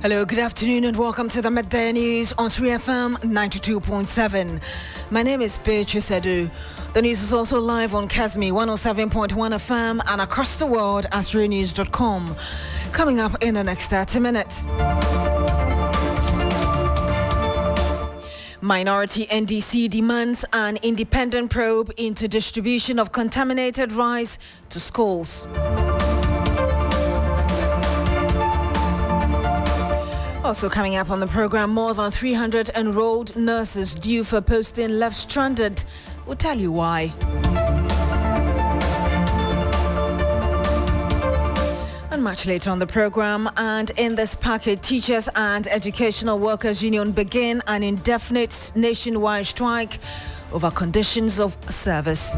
Hello, good afternoon and welcome to the Midday News on 3FM 92.7. My name is Beatrice Adu. The news is also live on Kasmi 107.1 FM and across the world at renews.com. Coming up in the next 30 minutes. Minority NDC demands an independent probe into distribution of contaminated rice to schools. Also coming up on the program, more than 300 enrolled nurses due for posting left stranded. We'll tell you why. And much later on the program, and in this package, Teachers and Educational Workers Union begin an indefinite nationwide strike over conditions of service.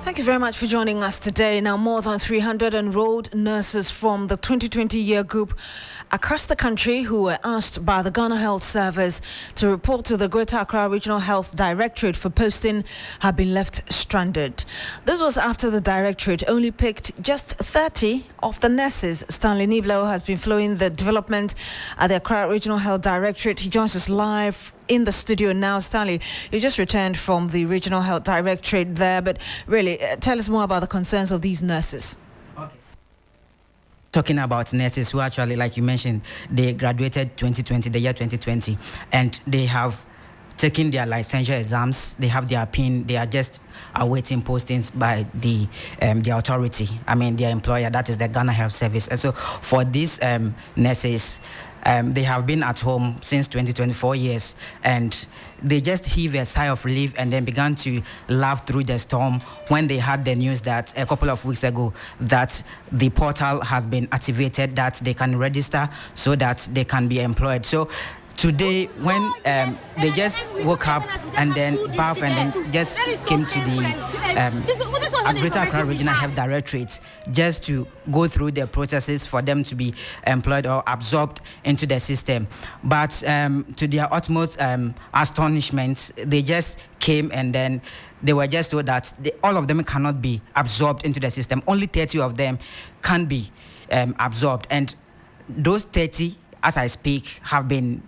Thank you very much for joining us today. Now, more than 300 enrolled nurses from the 2020 year group across the country who were asked by the Ghana Health Service to report to the Greater Accra Regional Health Directorate for posting have been left stranded. This was after the Directorate only picked just 30 of the nurses. Stanley Niblo has been following the development at the Accra Regional Health Directorate. He joins us live in the studio now. Stanley, you just returned from the Regional Health Directorate there, but really, tell us more about the concerns of these nurses. Talking about nurses who actually, like you mentioned, they graduated the year 2020, and they have taken their licensure exams. They have their PIN. They are just awaiting postings by the authority. I mean, their employer, that is the Ghana Health Service. And so for these nurses, they have been at home since 24 years, and they just heaved a sigh of relief and then began to laugh through the storm when they had the news that a couple of weeks ago that the portal has been activated, that they can register so that they can be employed. So today, when they just woke up and then bathed and then just came to the Greater Accra Regional Health Directorate just to go through the processes for them to be employed or absorbed into the system. But to their utmost astonishment, they just came and then they were just told that all of them cannot be absorbed into the system. Only 30 of them can be absorbed. And those 30, as I speak, have been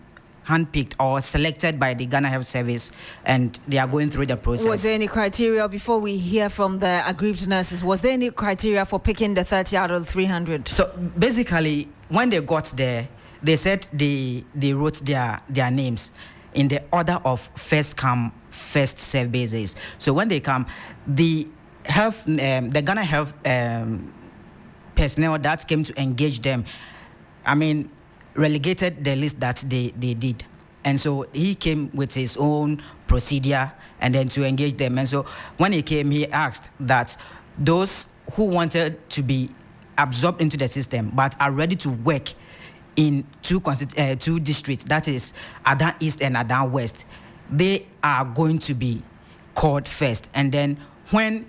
handpicked or selected by the Ghana Health Service, and they are going through the process. Was there any criteria, before we hear from the aggrieved nurses, was there any criteria for picking the 30 out of the 300? So basically, when they got there, they said they wrote their names in the order of first come, first serve basis. So when they come, the Ghana Health personnel that came to engage them, I mean, relegated the list that they did. And so he came with his own procedure and then to engage them. And so when he came, he asked that those who wanted to be absorbed into the system but are ready to work in two districts, that is Adan East and Adan West, they are going to be called first. And then when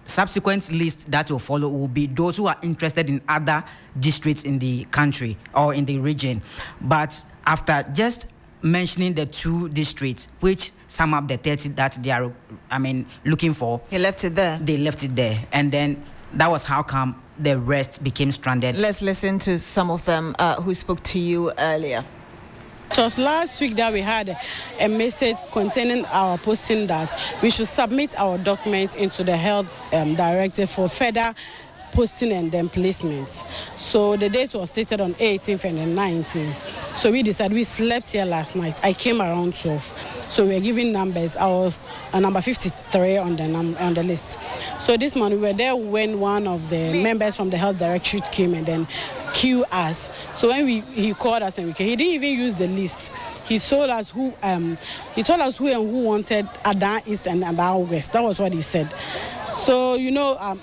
subsequent list that will follow will be those who are interested in other districts in the country or in the region. But after just mentioning the two districts, which sum up the 30 that they are, looking for, he left it there. They left it there, and then that was how come the rest became stranded. Let's listen to some of them who spoke to you earlier. It was last week that we had a message containing our posting that we should submit our documents into the health director for further posting and then placement. So the date was stated on 18th and then 19th. So we decided, we slept here last night. I came around 12. So we were giving numbers. I was number 53 on the list. So this morning we were there when one of the members from the health directorate came and then queue us. So when he called us and we came, he didn't even use the list. He told us who and who wanted Adan East and Adan West. That was what he said. So,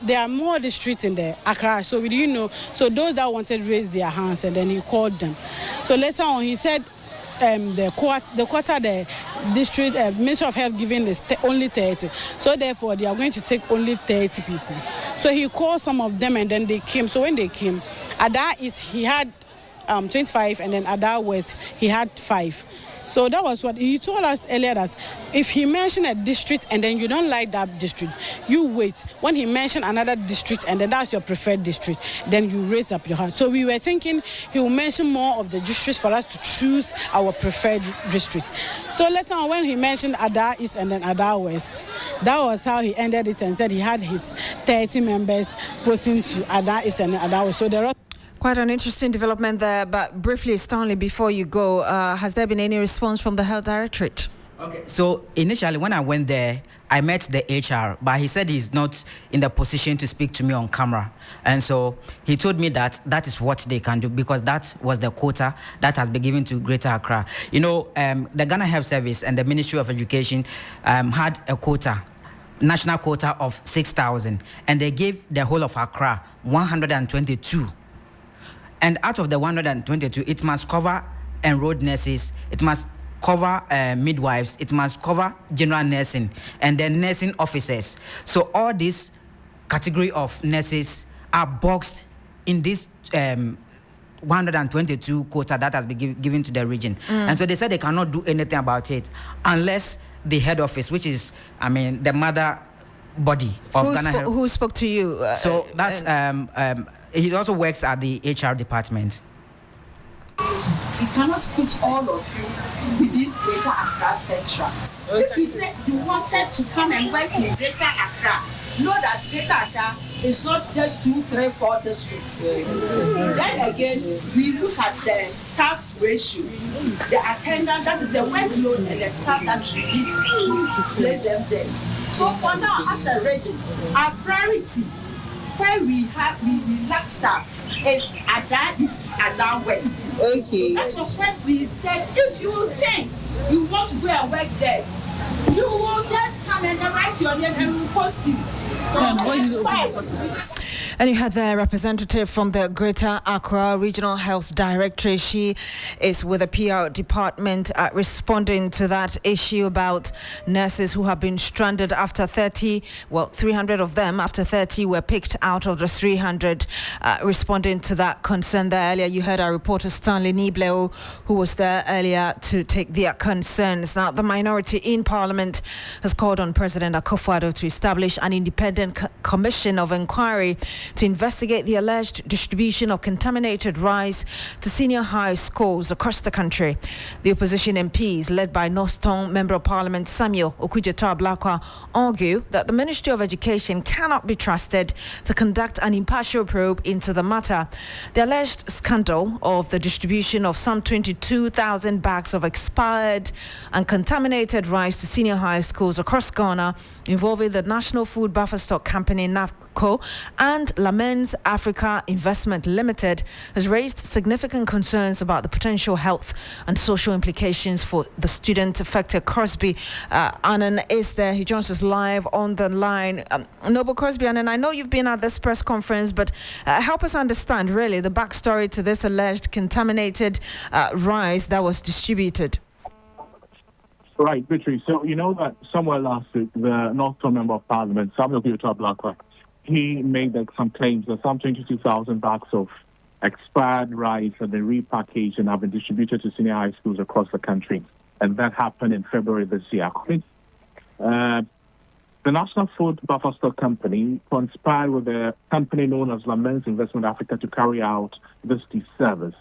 there are more districts in the Accra, so we didn't know. So those that wanted raised their hands, and then he called them. So later on, he said the Ministry of Health giving is only 30. So therefore, they are going to take only 30 people. So he called some of them and then they came. So when they came, Ada East, he had 25, and then Ada West, he had 5. So that was what he told us earlier, that if he mentioned a district and then you don't like that district, you wait. When he mentioned another district and then that's your preferred district, then you raise up your hand. So we were thinking he will mention more of the districts for us to choose our preferred district. So later on, when he mentioned Ada East and then Ada West, that was how he ended it and said he had his 30 members posting to Ada East and Ada West. So there are quite an interesting development there, but briefly, Stanley, before you go, has there been any response from the Health Directorate? Okay. So initially, when I went there, I met the HR, but he said he's not in the position to speak to me on camera. And so he told me that that is what they can do, because that was the quota that has been given to Greater Accra. You know, the Ghana Health Service and the Ministry of Education had a quota, national quota of 6,000, and they gave the whole of Accra 122. And out of the 122, it must cover enrolled nurses, it must cover midwives, it must cover general nursing, and then nursing officers. So all these category of nurses are boxed in this 122 quota that has been given to the region. And so they said they cannot do anything about it unless the head office, which is, the mother body of Ghana Health. Who spoke to you? So that's he also works at the HR department. We cannot put all of you within Greater Accra Central. If you said you wanted to come and work in Greater Accra, know that Greater Accra is not just 2, 3, 4 districts. Then again, we look at the staff ratio, the attendance, that is the workload, and the staff that we need to place them there. So for now, as a region, our priority where we lack staff is Ada East, Ada West. Okay. That was what we said. If you think you want to go and work there, you will just come and write your name and we'll post you. And you had the representative from the Greater Accra Regional Health Directorate. She is with the PR department responding to that issue about nurses who have been stranded after 300 of them after 30 were picked out of the 300, responding to that concern there earlier. You heard our reporter Stanley Nibleo, who was there earlier to take their concerns. Now, the minority in Parliament has called on President Akufo-Addo to establish an independent commission of inquiry to investigate the alleged distribution of contaminated rice to senior high schools across the country. The opposition MPs, led by North Tongue Member of Parliament Samuel Okudzeto-Ablakwa, argue that the Ministry of Education cannot be trusted to conduct an impartial probe into the matter. The alleged scandal of the distribution of some 22,000 bags of expired and contaminated rice to senior high schools across Ghana, involving the National Food Buffer Stock Company NAFCO and Lamens Africa Investment Limited, has raised significant concerns about the potential health and social implications for the student affected. Crosby Annan is there. He joins us live on the line. Noble Crosby Annan, I know you've been at this press conference, but help us understand really the backstory to this alleged contaminated rice that was distributed. Right, Beatrice. So you know that somewhere last week, the North Tongue Member of Parliament, Samuel Okudzeto-Ablakwa, he made some claims that some 22,000 bags of expired rice have been repackaged and have been distributed to senior high schools across the country. And that happened in February this year. The National Food Buffer Stock Company conspired with a company known as Lamens Investment Africa to carry out this service.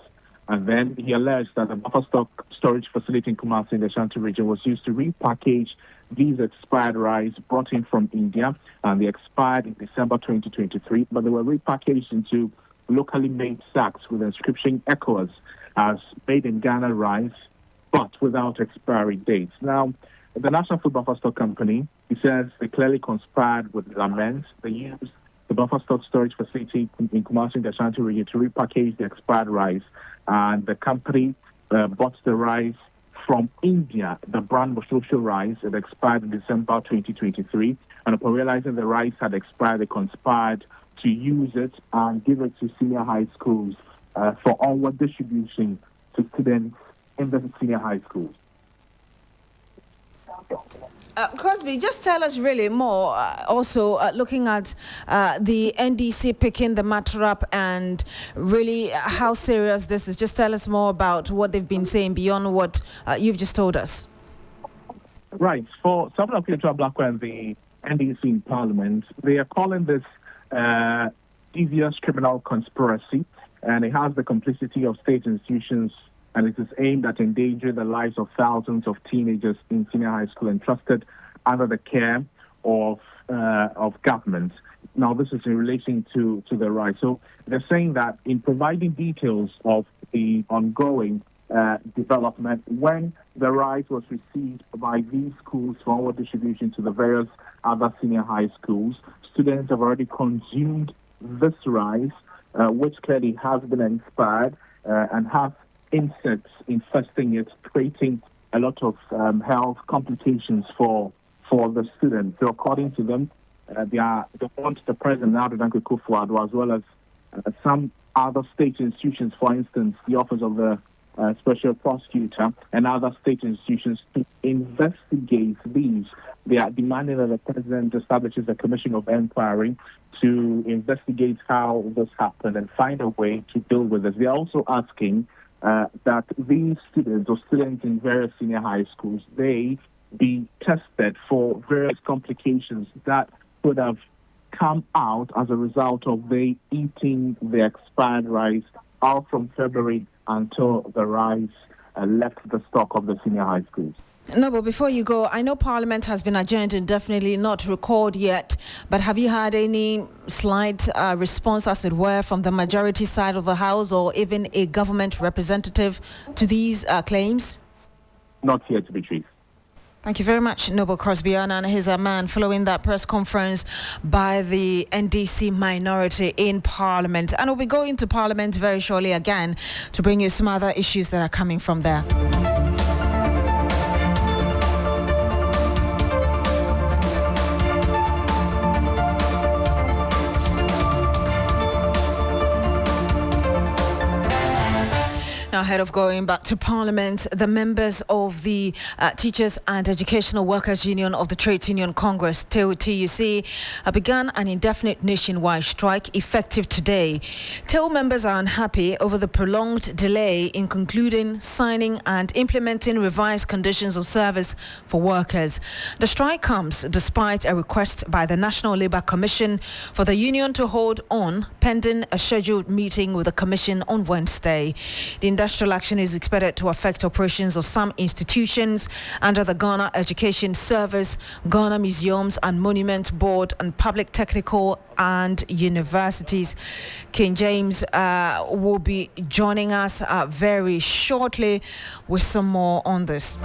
And then he alleged that the buffer stock storage facility in Kumasi in the Ashanti region was used to repackage these expired rice brought in from India, and they expired in December 2023, but they were repackaged into locally made sacks with the inscription ECOWAS as made in Ghana rice, but without expiry dates. Now, the National Food Buffer Stock Company, he says they clearly conspired with Lamens. They used the buffer stock storage facility in Kumasi in the Ashanti region to repackage the expired rice, and the company bought the rice from India. The brand was Social Rice. It expired in December 2023. And upon realizing the rice had expired, they conspired to use it and give it to senior high schools for onward distribution to students in the senior high schools. Crosby, just tell us really more. Also, looking at the NDC picking the matter up and really how serious this is. Just tell us more about what they've been saying beyond what you've just told us. Right. For Samuel Blackwell and the NDC in Parliament, they are calling this devious criminal conspiracy, and it has the complicity of state institutions, and it is aimed at endangering the lives of thousands of teenagers in senior high school entrusted under the care of government. Now, this is in relation to the rise. So they're saying that in providing details of the ongoing development, when the rise was received by these schools for forward distribution to the various other senior high schools, students have already consumed this rise, which clearly has been inspired and has insects infesting it, creating a lot of health complications for the students. So according to them, they want the President Adu Kufuor, as well as some other state institutions, for instance, the Office of the Special Prosecutor and other state institutions, to investigate these. They are demanding that the President establishes a commission of inquiry to investigate how this happened and find a way to deal with this. They are also asking that these students or students in various senior high schools, they be tested for various complications that could have come out as a result of they eating the expired rice out from February until the rice left the stock of the senior high schools. No, but before you go, I know Parliament has been adjourned and definitely not recalled yet, but have you had any slight response, as it were, from the majority side of the House or even a government representative to these claims? Not yet, Beatrice. Thank you very much, Noble Crosby, and he's a man following that press conference by the NDC minority in Parliament. And we'll be going to Parliament very shortly again to bring you some other issues that are coming from there. Now, ahead of going back to Parliament, the members of the Teachers and Educational Workers Union of the Trades Union Congress, TUC, began an indefinite nationwide strike effective today. TEU members are unhappy over the prolonged delay in concluding, signing and implementing revised conditions of service for workers. The strike comes despite a request by the National Labour Commission for the union to hold on pending a scheduled meeting with the Commission on Wednesday. The industrial action is expected to affect operations of some institutions under the Ghana Education Service, Ghana Museums and Monument Board, and public technical and universities. King James will be joining us very shortly with some more on this.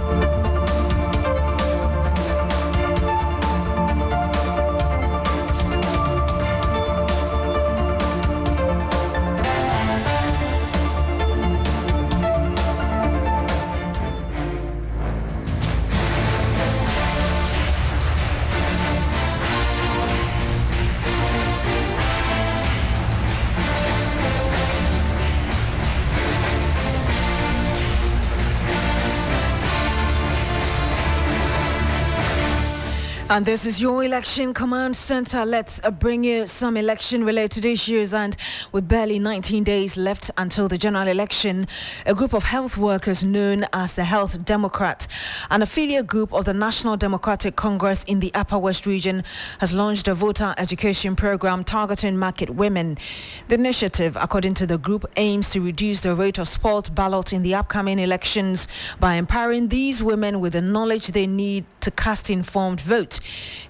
And this is your Election Command Center. Let's bring you some election-related issues. And with barely 19 days left until the general election, a group of health workers known as the Health Democrat, an affiliate group of the National Democratic Congress in the Upper West region, has launched a voter education program targeting market women. The initiative, according to the group, aims to reduce the rate of spoiled ballot in the upcoming elections by empowering these women with the knowledge they need to cast informed vote.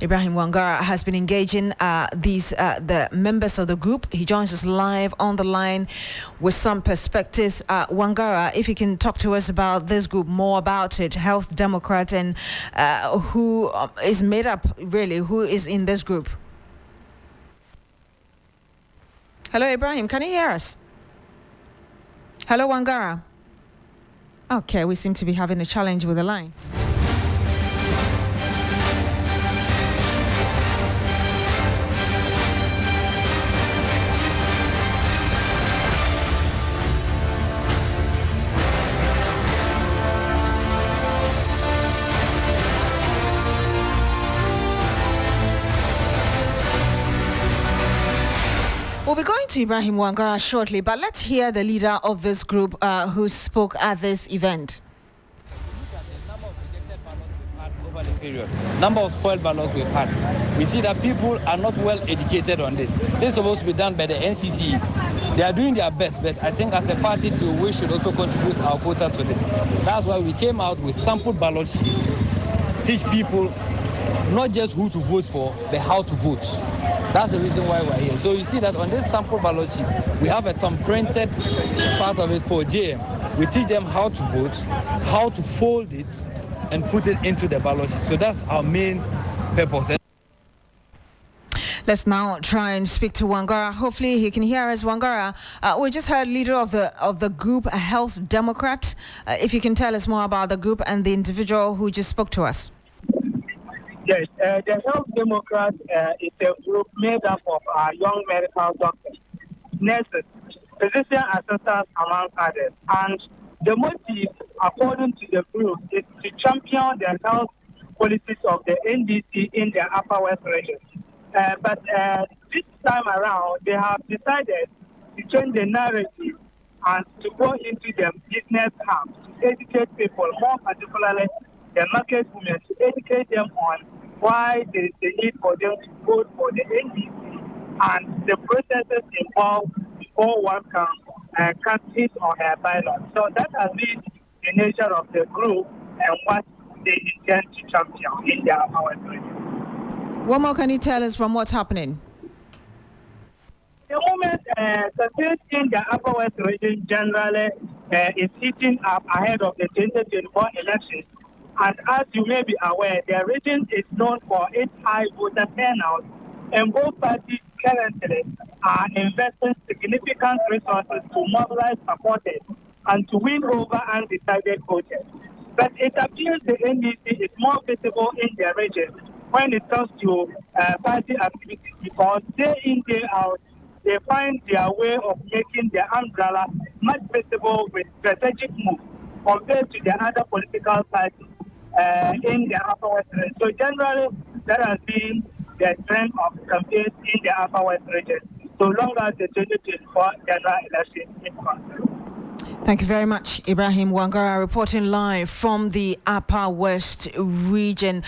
Ibrahim Wangara has been engaging the members of the group. He joins us live on the line with some perspectives. Wangara, if you can talk to us about this group, more about it, Health Democrat, and who is made up, really, who is in this group? Hello, Ibrahim, can you hear us? Hello, Wangara. Okay, we seem to be having a challenge with the line. to Ibrahim Wangara shortly, but let's hear the leader of this group who spoke at this event. Over the period, number of spoiled ballots we've had, we see that people are not well educated on this. This is supposed to be done by the NCC. They are doing their best, but I think as a party too, we should also contribute our quota to this. That's why we came out with sample ballot sheets, teach people not just who to vote for, but how to vote. That's the reason why we're here. So you see that on this sample ballot sheet, we have a thumb-printed part of it for JM. We teach them how to vote, how to fold it, and put it into the ballot sheet. So that's our main purpose. Let's now try and speak to Wangara. Hopefully he can hear us. Wangara, we just heard leader of the group, a Health Democrat. If you can tell us more about the group and the individual who just spoke to us. Yes, the Health Democrat is a group made up of young medical doctors, nurses, physician assistants, among others. And the motive, according to the group, is to champion the health policies of the NDC in the Upper West region. But this time around, they have decided to change the narrative and to go into the business hubs to educate people, more particularly the market women, to educate them on why there is the need for them to vote for the NDC and the processes involved before one can cast his or her ballot. So that has been the nature of the group and what they intend to champion in their Upper West region. What more can you tell us from what's happening? The moment success in the Upper West region generally is heating up ahead of the 2024 elections. And as you may be aware, the region is known for its high voter turnout, and both parties currently are investing significant resources to mobilize supporters and to win over undecided voters. But it appears the NDC is more visible in the region when it comes to party activities, because day in, day out, they find their way of making the umbrella much visible with strategic moves compared to the other political parties in the Upper West region. So generally, that has been the trend of campaigns in the Upper West region, so long as the 2024 general election is concerned. Thank you very much, Ibrahim Wangara, reporting live from the Upper West region.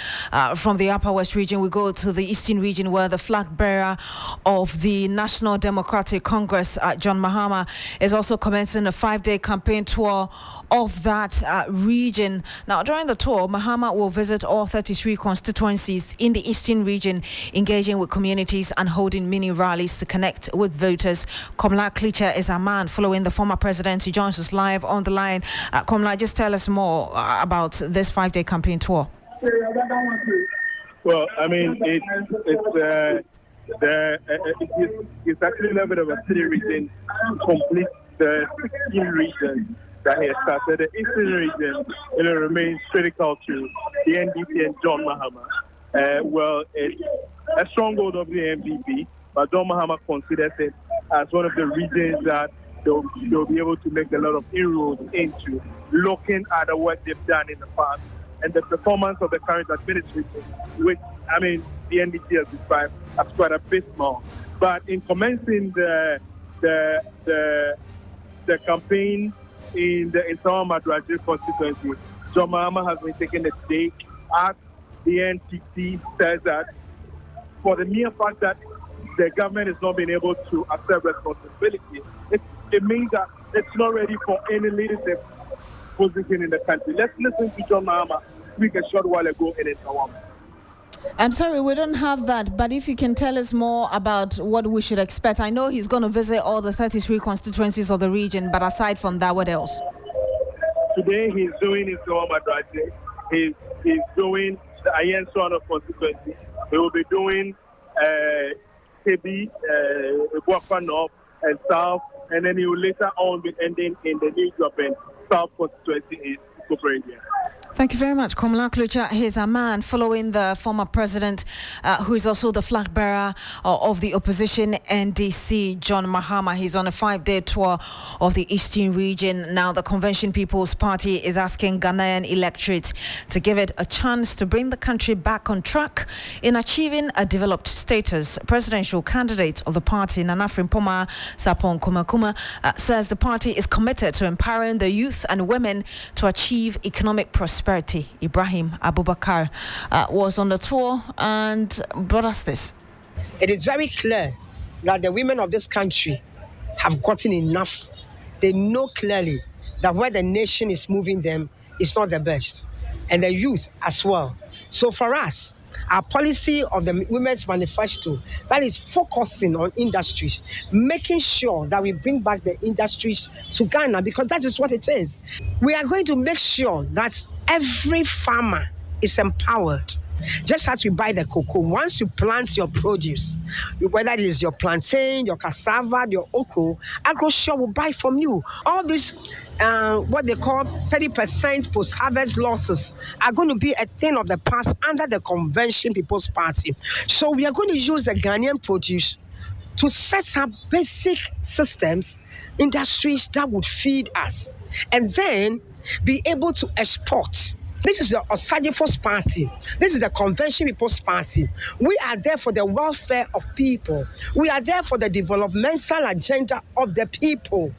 From the Upper West region, we go to the Eastern region, where the flag bearer of the National Democratic Congress, John Mahama, is also commencing a 5-day campaign tour of that region. Now, during the tour, Mahama will visit all 33 constituencies in the Eastern region, engaging with communities and holding mini rallies to connect with voters. Komla Klicher is a man following the former president. He joins us live on the line. Komla, just tell us more about this 5-day campaign tour. Well, I mean, it's actually a little bit of a city region to complete the 16 regions that he has started. The Eastern region remains critical to the NDP and John Mahama. Well, it's a stronghold of the NDP, but John Mahama considers it as one of the regions that they'll be able to make a lot of inroads into, looking at the work they've done in the past and the performance of the current administration, which, I mean, the NDC has described as quite abysmal. But in commencing the campaign in the Insama Madraji constituency, John Mahama has been taking a stake at the NCC, says that for the mere fact that the government is not being able to accept responsibility, it means that it's not ready for any leadership position in the country. Let's listen to John Mahama speak a short while ago in Insama. I'm sorry, we don't have that, but if you can tell us more about what we should expect. I know he's going to visit all the 33 constituencies of the region, but aside from that, what else? Today he's doing his Madraji. He's doing the Ayen Swana constituency. He will be doing Kebi, Buafa North and South, and then he will later on be ending in the New Job and South constituency in Cooper. Thank you very much, Komla Klucha. Here's a man following the former president, who is also the flag bearer of the opposition NDC, John Mahama. He's on a 5-day tour of the Eastern region. Now, the Convention People's Party is asking Ghanaian electorate to give it a chance to bring the country back on track in achieving a developed status. Presidential candidate of the party, Nana Frimpoma Sapon Kumakuma, says the party is committed to empowering the youth and women to achieve economic prosperity. Ibrahim Abubakar was on the tour and brought us this. It is very clear that the women of this country have gotten enough. They know clearly that where the nation is moving them is not the best, and the youth as well. So for us, our policy of the Women's Manifesto, that is focusing on industries, making sure that we bring back the industries to Ghana, because that is what it is. We are going to make sure that every farmer is empowered. Just as we buy the cocoa, once you plant your produce, whether it is your plantain, your cassava, your okra, AgroSure will buy from you. All these what they call 30% post-harvest losses are going to be a thing of the past under the Convention People's Party. So we are going to use the Ghanaian produce to set up basic systems, industries that would feed us, and then be able to export. This is the Osagyefos Party. This is the Convention People's Party. We are there for the welfare of people. We are there for the developmental agenda of the people.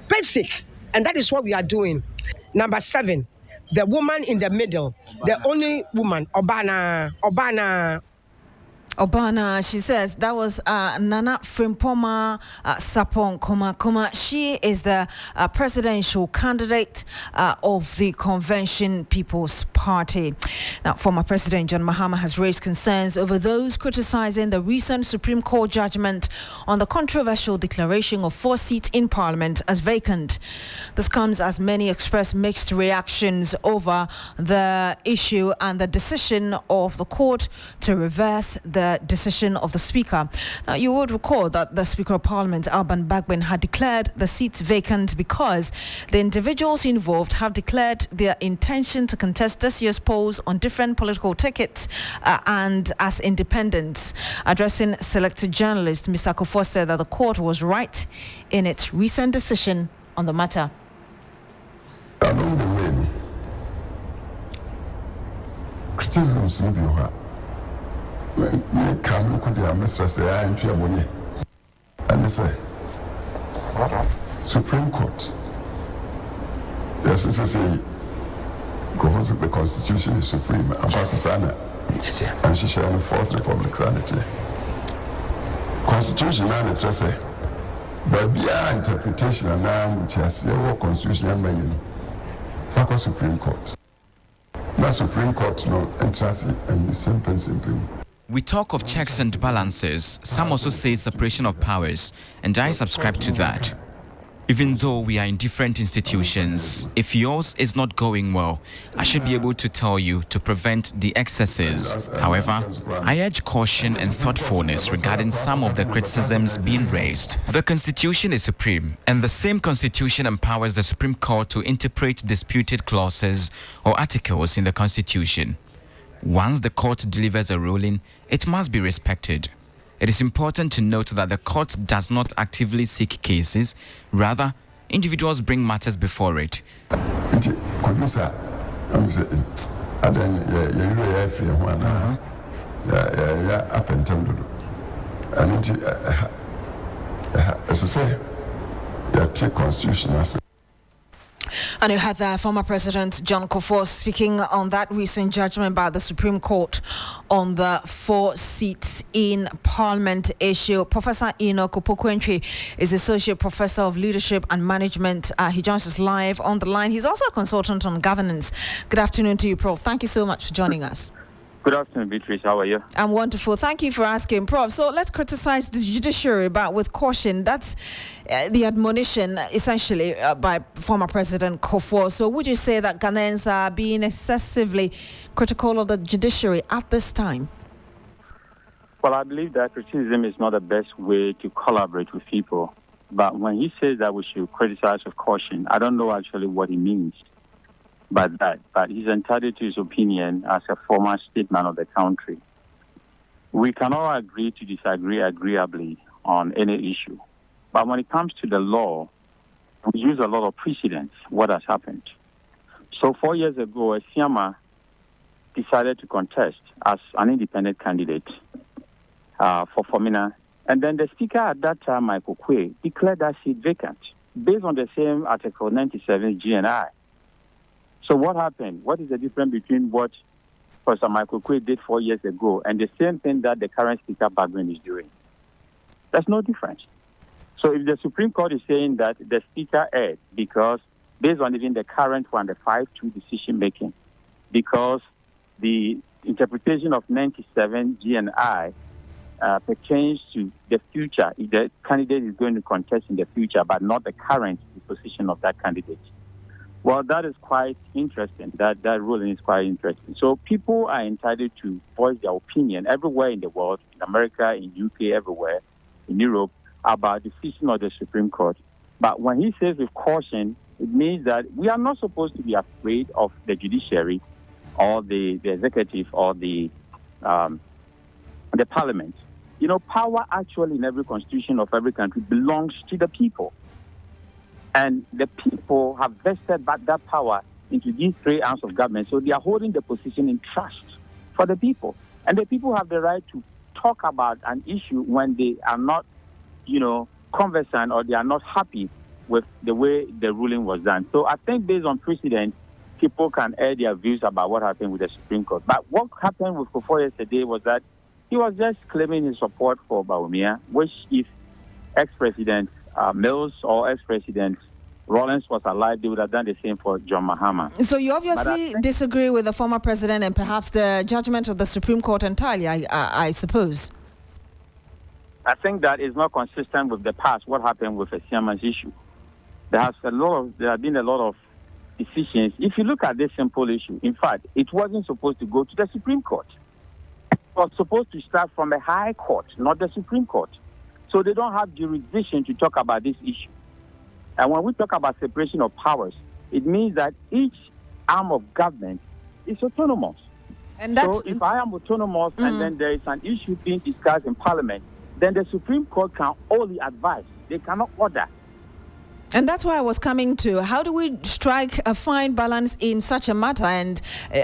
Basic. And that is what we are doing. Number 7, the woman in the middle, the only woman, Obana, she says that was Nana Frimpoma Sapon Kumakuma. She is the presidential candidate of the Convention People's Party. Now, former President John Mahama has raised concerns over those criticizing the recent Supreme Court judgment on the controversial declaration of 4 seats in Parliament as vacant. This comes as many express mixed reactions over the issue and the decision of the court to reverse the decision of the Speaker. Now, you would recall that the Speaker of Parliament, Alban Bagbin, had declared the seats vacant because the individuals involved have declared their intention to contest this year's polls on different political tickets and as independents. Addressing selected journalists, Mr. Kufuor said that the court was right in its recent decision on the matter. Along the way, criticisms may be hard. When come could have Mr. Say, I am here, and they say, Supreme Court. Yes, it's a say, governs the Constitution is supreme. Ambassador Sana, and she shall enforce the Republic sanity. Constitution, and it's say, but beyond interpretation, and now which has your Constitution and my Supreme Court. Not Supreme Court, no interest and simply. We talk of checks and balances. Some also say separation of powers, and I subscribe to that. Even though we are in different institutions, if yours is not going well, I should be able to tell you to prevent the excesses. However, I urge caution and thoughtfulness regarding some of the criticisms being raised. The Constitution is supreme, and the same Constitution empowers the Supreme Court to interpret disputed clauses or articles in the Constitution. Once the court delivers a ruling, it must be respected. It is important to note that the court does not actively seek cases. Rather, individuals bring matters before it. And you had former President John Kufuor speaking on that recent judgment by the Supreme Court on the 4 seats in Parliament issue. Professor Enoch Opokwentwe is Associate Professor of Leadership and Management. He joins us live on the line. He's also a consultant on governance. Good afternoon to you, Prof. Thank you so much for joining us. Good afternoon, Beatrice. How are you? I'm wonderful. Thank you for asking, Prof. So let's criticize the judiciary, but with caution. That's the admonition, essentially, by former President Kufuor. So would you say that Ghanaians are being excessively critical of the judiciary at this time? Well, I believe that criticism is not the best way to collaborate with people. But when he says that we should criticize with caution, I don't know actually what he means. but he's entitled to his opinion as a former statesman of the country. We can all agree to disagree agreeably on any issue. But when it comes to the law, we use a lot of precedents, what has happened. So 4 years ago, Esiama decided to contest as an independent candidate for Fomina. And then the speaker at that time, Michael Quay, declared that seat vacant based on the same Article 97 GNI. So what happened? What is the difference between what Professor Michael Quay did 4 years ago and the same thing that the current Speaker Bagwin is doing? There's no difference. So if the Supreme Court is saying that the Speaker erred because, based on even the current one, the 5-2 decision making, because the interpretation of 97 GNI pertains to the future, if the candidate is going to contest in the future, but not the current position of that candidate. Well, that is quite interesting. That ruling is quite interesting. So people are entitled to voice their opinion everywhere in the world, in America, in UK, everywhere, in Europe, about the decision of the Supreme Court. But when he says with caution, it means that we are not supposed to be afraid of the judiciary or the executive or the parliament. You know, power actually in every constitution of every country belongs to the people. And the people have vested back that power into these three arms of government. So they are holding the position in trust for the people. And the people have the right to talk about an issue when they are not, conversant or they are not happy with the way the ruling was done. So I think based on precedent, people can air their views about what happened with the Supreme Court. But what happened with Kufuor yesterday was that he was just claiming his support for Bawumia, which if ex-President Mills or ex-President Rawlings was alive, they would have done the same for John Mahama. So you obviously disagree with the former president and perhaps the judgment of the Supreme Court entirely, I suppose. I think that is not consistent with the past, what happened with Esiama's issue. There have been a lot of decisions. If you look at this simple issue, in fact, it wasn't supposed to go to the Supreme Court. It was supposed to start from the High Court, not the Supreme Court. So they don't have jurisdiction to talk about this issue. And when we talk about separation of powers, it means that each arm of government is autonomous. And that's, so if I am autonomous and then there is an issue being discussed in Parliament, then the Supreme Court can only advise. They cannot order. And that's why I was coming to, how do we strike a fine balance in such a matter? And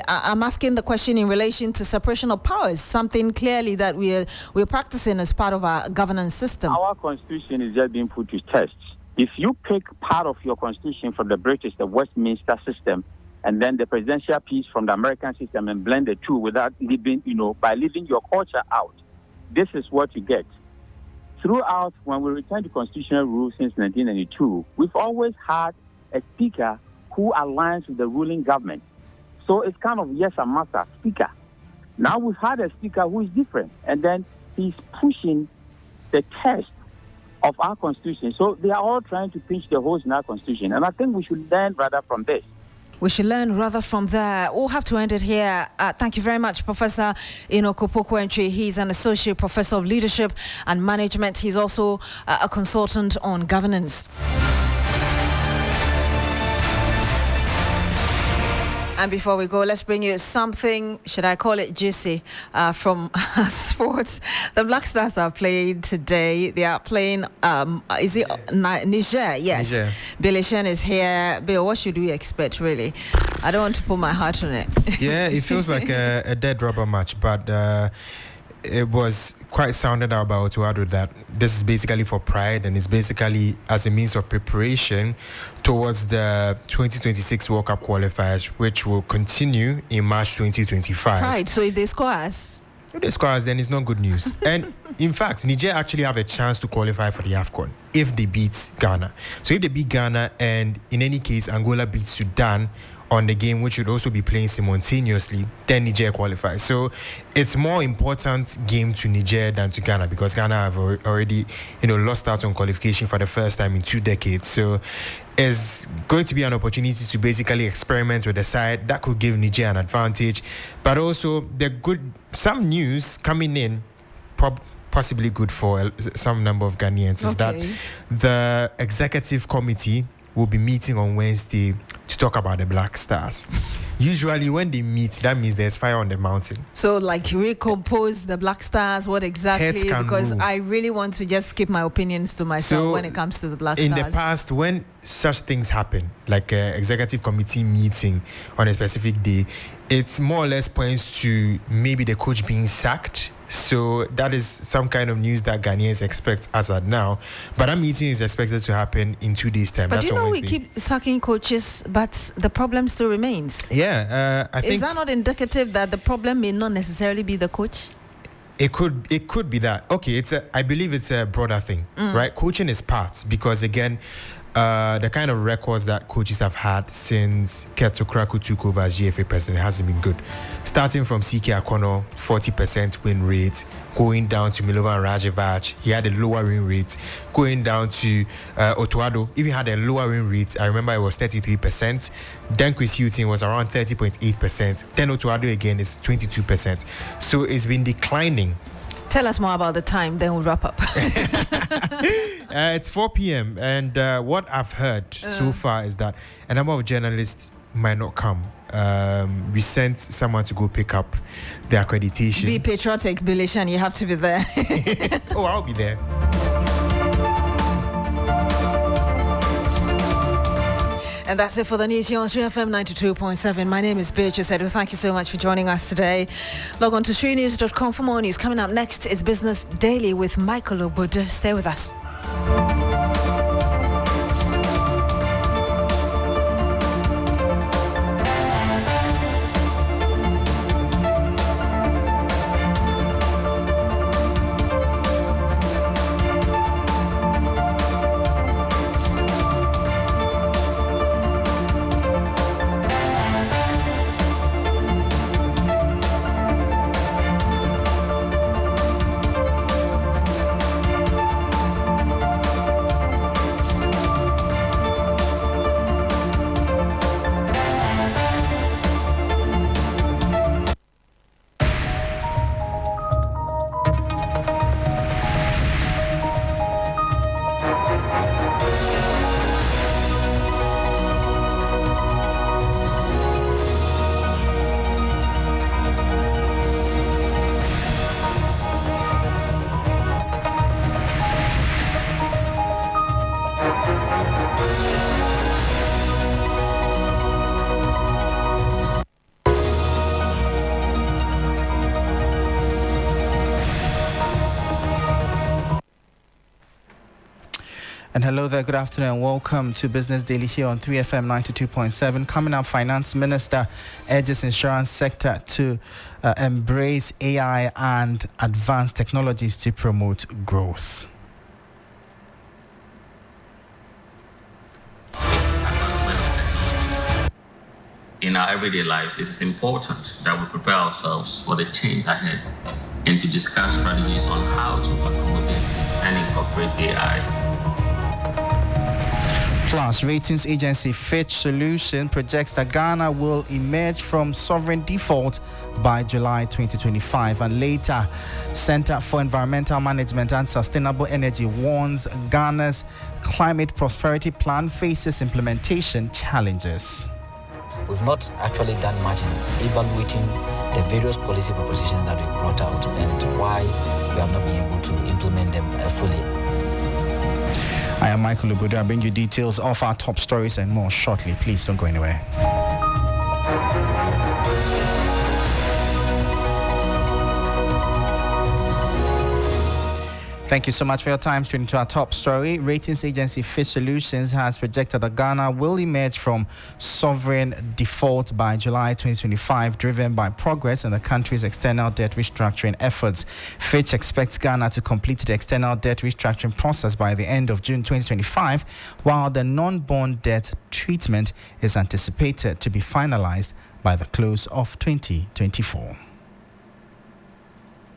I'm asking the question in relation to separation of powers, something clearly that we're practicing as part of our governance system. Our constitution is just being put to test. If you pick part of your constitution from the British, the Westminster system, and then the presidential piece from the American system and blend the two without leaving, by leaving your culture out, this is what you get. Throughout, when we returned to constitutional rules since 1992, we've always had a speaker who aligns with the ruling government. So it's kind of yes, a master speaker. Now we've had a speaker who is different, and then he's pushing the test of our constitution. So they are all trying to pinch the holes in our constitution, and I think we should learn rather from this. We should learn rather from there. We'll have to end it here. Thank you very much, Professor Opoku-Antwi. He's an associate professor of leadership and management. He's also a consultant on governance. And before we go, let's bring you something, should I call it juicy, from sports. The Black Stars are playing today. They are playing, is it Niger? Yes. Niger. Billy Shen is here. Bill, what should we expect, really? I don't want to put my heart on it. Yeah, it feels like a dead rubber match, but it was quite sounded out by Ogbodu Adu that this is basically for pride and it's basically as a means of preparation towards the 2026 World Cup qualifiers, which will continue in March 2025. Pride, so if they score us? If they score us, then it's not good news. And in fact, Niger actually have a chance to qualify for the AFCON if they beat Ghana. So if they beat Ghana and in any case Angola beats Sudan on the game, which would also be playing simultaneously, then Niger qualifies. So it's more important game to Niger than to Ghana because Ghana have already, lost out on qualification for the first time in 2 decades. So it's going to be an opportunity to basically experiment with the side that could give Niger an advantage. But also some news coming in, possibly good for some number of Ghanaians, is that the executive committee will be meeting on Wednesday to talk about the Black Stars. Usually when they meet, that means there's fire on the mountain. So like recompose the Black Stars, what exactly? Because rule. I really want to just keep my opinions to myself when it comes to the Black Stars. In the past, when such things happen, like an executive committee meeting on a specific day, it's more or less points to maybe the coach being sacked. So that is some kind of news that Ghanaians expect as at now. But that meeting is expected to happen in 2 days' time. But That's we keep sacking coaches, but the problem still remains. Yeah, I think... Is that not indicative that the problem may not necessarily be the coach? It could be that. Okay, I believe it's a broader thing, right? Coaching is part, because again, the kind of records that coaches have had since Keto Kraku took over as GFA president hasn't been good. Starting from CK Akono, 40% win rate, going down to Milovan Rajevac, he had a lower win rate, going down to Otuado, even had a lower win rate. I remember it was 33%. Then Chris Hutton was around 30.8%. Then Otuado again is 22%. So it's been declining. Tell us more about the time, then we'll wrap up. It's 4 p.m. and what I've heard so far is that a number of journalists might not come. We sent someone to go pick up the accreditation. Be patriotic, Bilishan. You have to be there. Oh, I'll be there. And that's it for the news here on FM 92.7. My name is Beatrice Adu. Thank you so much for joining us today. Log on to shrenews.com for more news. Coming up next is Business Daily with Michael Ogbodu. Stay with us. And hello there, good afternoon and welcome to Business Daily here on 3FM 92.7. Coming up, Finance Minister urges insurance sector to embrace AI and advanced technologies to promote growth. In our everyday lives, it is important that we prepare ourselves for the change ahead and to discuss strategies on how to accommodate and incorporate AI. Plus, ratings agency Fitch Solutions projects that Ghana will emerge from sovereign default by July 2025. And later, Center for Environmental Management and Sustainable Energy warns Ghana's climate prosperity plan faces implementation challenges. We've not actually done much in evaluating the various policy propositions that we've brought out and why we have not been able to implement them fully. I am Michael Ogbodu. I'll bring you details of our top stories and more shortly. Please don't go anywhere. Thank you so much for your time. Straight into our top story. Ratings agency Fitch Solutions has projected that Ghana will emerge from sovereign default by July 2025, driven by progress in the country's external debt restructuring efforts. Fitch expects Ghana to complete the external debt restructuring process by the end of June 2025, while the non-bond debt treatment is anticipated to be finalized by the close of 2024.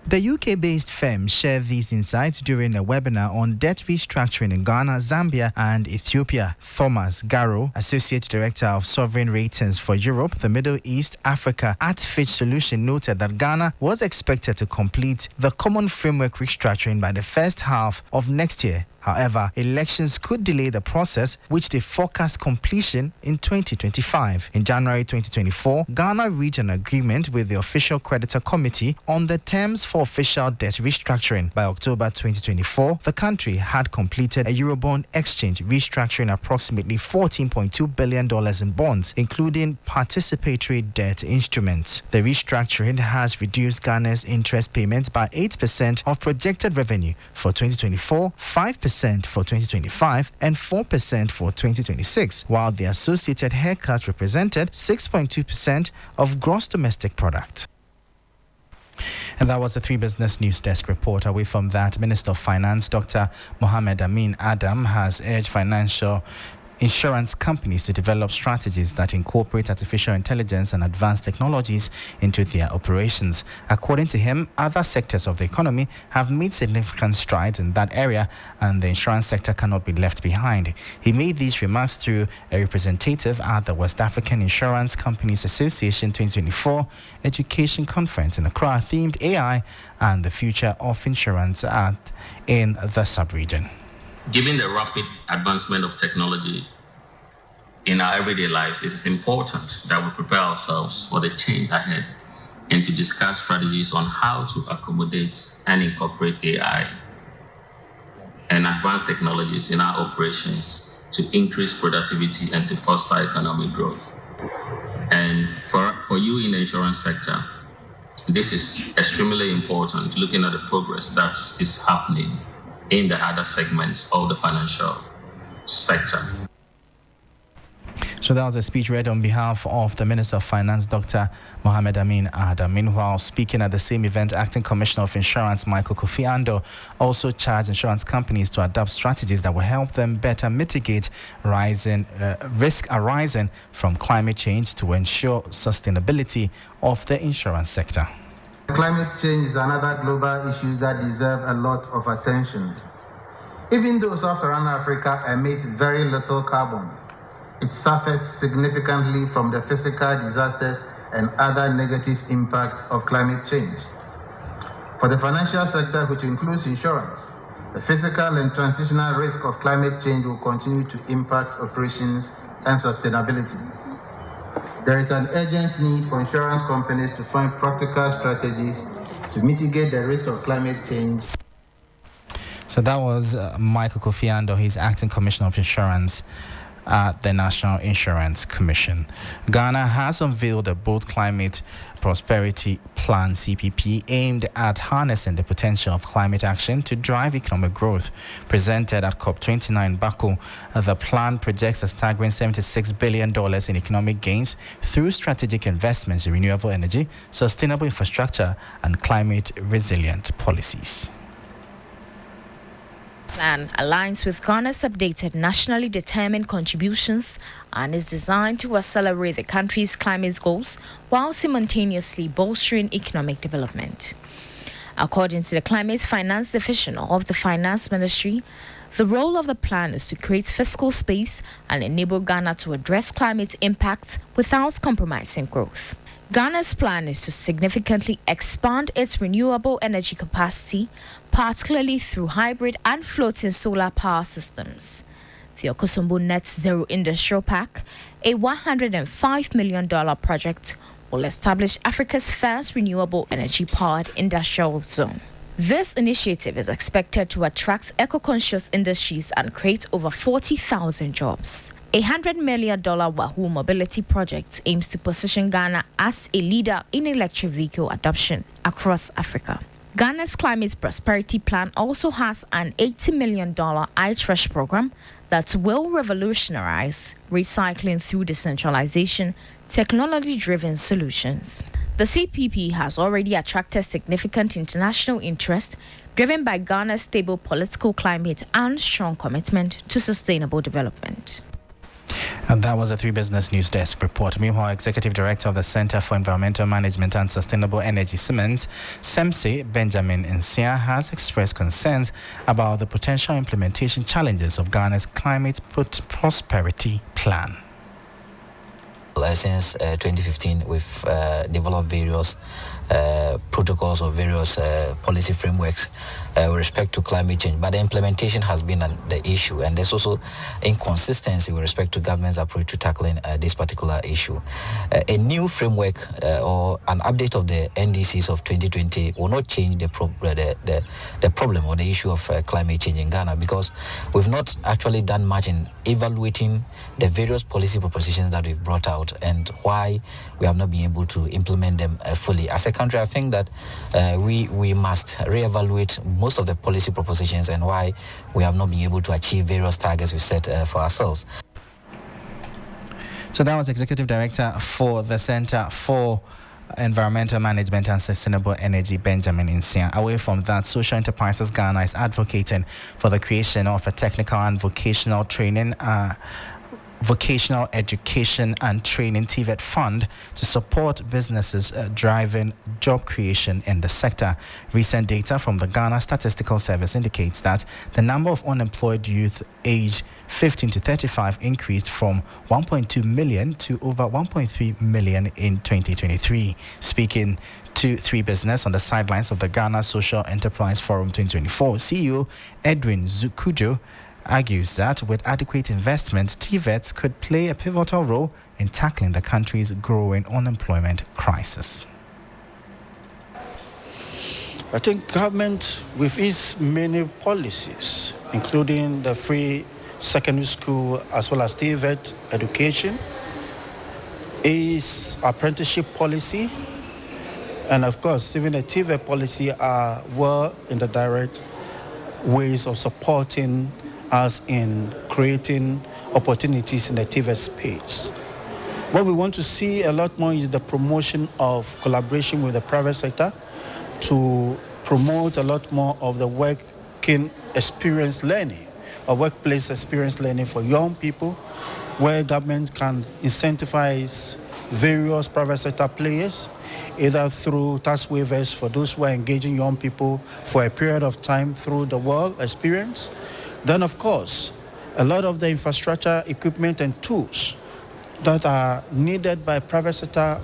The UK-based firm shared these insights during a webinar on debt restructuring in Ghana, Zambia and Ethiopia. Thomas Garrow, Associate Director of Sovereign Ratings for Europe, the Middle East, Africa at Fitch Solutions, noted that Ghana was expected to complete the common framework restructuring by the first half of next year, However, elections could delay the process, which they forecast completion in 2025. In January 2024, Ghana reached an agreement with the Official Creditor Committee on the terms for official debt restructuring. By October 2024, the country had completed a Eurobond exchange, restructuring approximately $14.2 billion in bonds, including participatory debt instruments. The restructuring has reduced Ghana's interest payments by 8% of projected revenue for 2024, 5% for 2025, and 4% for 2026, while the associated haircut represented 6.2% of gross domestic product. And that was the 3 Business News Desk report. Away from that, Minister of Finance, Dr. Mohamed Amin Adam, has urged financial insurance companies to develop strategies that incorporate artificial intelligence and advanced technologies into their operations. According to him, other sectors of the economy have made significant strides in that area, and the insurance sector cannot be left behind. He made these remarks through a representative at the West African Insurance Companies Association 2024 Education Conference in Accra, themed AI and the Future of Insurance in the sub-region. Given the rapid advancement of technology in our everyday lives, it is important that we prepare ourselves for the change ahead and to discuss strategies on how to accommodate and incorporate AI and advanced technologies in our operations to increase productivity and to foster economic growth. And for you in the insurance sector, this is extremely important, looking at the progress that is happening in the other segments of the financial sector. So that was a speech read on behalf of the Minister of Finance, Dr. Mohamed Amin Adam. Meanwhile, speaking at the same event, Acting Commissioner of Insurance, Michael Kofi Ando, also charged insurance companies to adopt strategies that will help them better mitigate risk arising from climate change to ensure sustainability of the insurance sector. Climate change is another global issue that deserves a lot of attention. Even though Sub-Saharan Africa emits very little carbon, it suffers significantly from the physical disasters and other negative impacts of climate change. For the financial sector, which includes insurance, the physical and transitional risk of climate change will continue to impact operations and sustainability. There is an urgent need for insurance companies to find practical strategies to mitigate the risk of climate change. So that was Michael Kofi Ando. He's Acting Commissioner of Insurance at the National Insurance Commission. Ghana has unveiled a bold climate prosperity plan, CPP, aimed at harnessing the potential of climate action to drive economic growth. Presented at COP29 Baku, the plan projects a staggering $76 billion in economic gains through strategic investments in renewable energy, sustainable infrastructure, and climate-resilient policies. Plan aligns with Ghana's updated nationally determined contributions and is designed to accelerate the country's climate goals while simultaneously bolstering economic development. According to the Climate Finance Division of the Finance Ministry, the role of the plan is to create fiscal space and enable Ghana to address climate impacts without compromising growth. Ghana's plan is to significantly expand its renewable energy capacity, particularly through hybrid and floating solar power systems. The Okosombo Net Zero Industrial Park, a $105 million project, will establish Africa's first renewable energy-powered industrial zone. This initiative is expected to attract eco-conscious industries and create over 40,000 jobs. A $100 million Wahoo mobility project aims to position Ghana as a leader in electric vehicle adoption across Africa. Ghana's Climate Prosperity Plan also has an $80 million iTrush program that will revolutionize recycling through decentralization, technology-driven solutions. The CPP has already attracted significant international interest, driven by Ghana's stable political climate and strong commitment to sustainable development. And that was a 3 Business News Desk report. Meanwhile, Executive Director of the Center for Environmental Management and Sustainable Energy, Siemens, SEMSE, Benjamin Nsia, has expressed concerns about the potential implementation challenges of Ghana's Climate Prosperity Plan. Since 2015, we've developed various protocols or various policy frameworks with respect to climate change, but the implementation has been the issue, and there's also inconsistency with respect to government's approach to tackling this particular issue. A new framework or an update of the NDCs of 2020 will not change the problem or the issue of climate change in Ghana, because we've not actually done much in evaluating the various policy propositions that we've brought out and why we have not been able to implement them fully. As a country, I think that we must reevaluate most of the policy propositions and why we have not been able to achieve various targets we've set for ourselves. So that was Executive Director for the Center for Environmental Management and Sustainable Energy, Benjamin Insia. Away from that, Social Enterprises Ghana is advocating for the creation of a technical and vocational training Vocational Education and Training TVET Fund to support businesses driving job creation in the sector. Recent data from the Ghana Statistical Service indicates that the number of unemployed youth aged 15 to 35 increased from 1.2 million to over 1.3 million in 2023. Speaking to 3 Business on the sidelines of the Ghana Social Enterprise Forum 2024, CEO Edwin Zukujo argues that with adequate investment, TVETs could play a pivotal role in tackling the country's growing unemployment crisis. I think government, with its many policies, including the free secondary school as well as TVET education, its apprenticeship policy, and of course, even the TVET policy are well in the direct ways of supporting us in creating opportunities in the TVET space. What we want to see a lot more is the promotion of collaboration with the private sector to promote a lot more of the working experience learning or workplace experience learning for young people, where government can incentivize various private sector players, either through tax waivers for those who are engaging young people for a period of time through the work experience. Then, of course, a lot of the infrastructure, equipment, and tools that are needed by private sector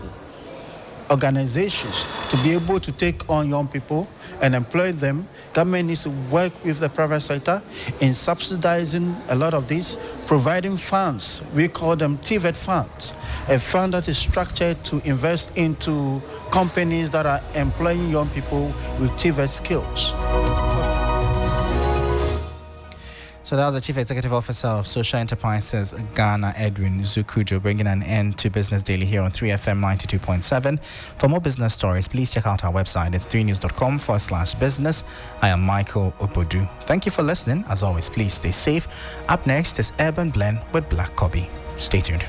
organizations to be able to take on young people and employ them. Government needs to work with the private sector in subsidizing a lot of these, providing funds. We call them TVET funds, a fund that is structured to invest into companies that are employing young people with TVET skills. So that was the Chief Executive Officer of Social Enterprises Ghana, Edwin Zukujo, bringing an end to Business Daily here on 3FM 92.7. For more business stories, please check out our website. It's 3news.com/business. I am Michael Ogbodu. Thank you for listening. As always, please stay safe. Up next is Urban Blend with Black Kobe. Stay tuned.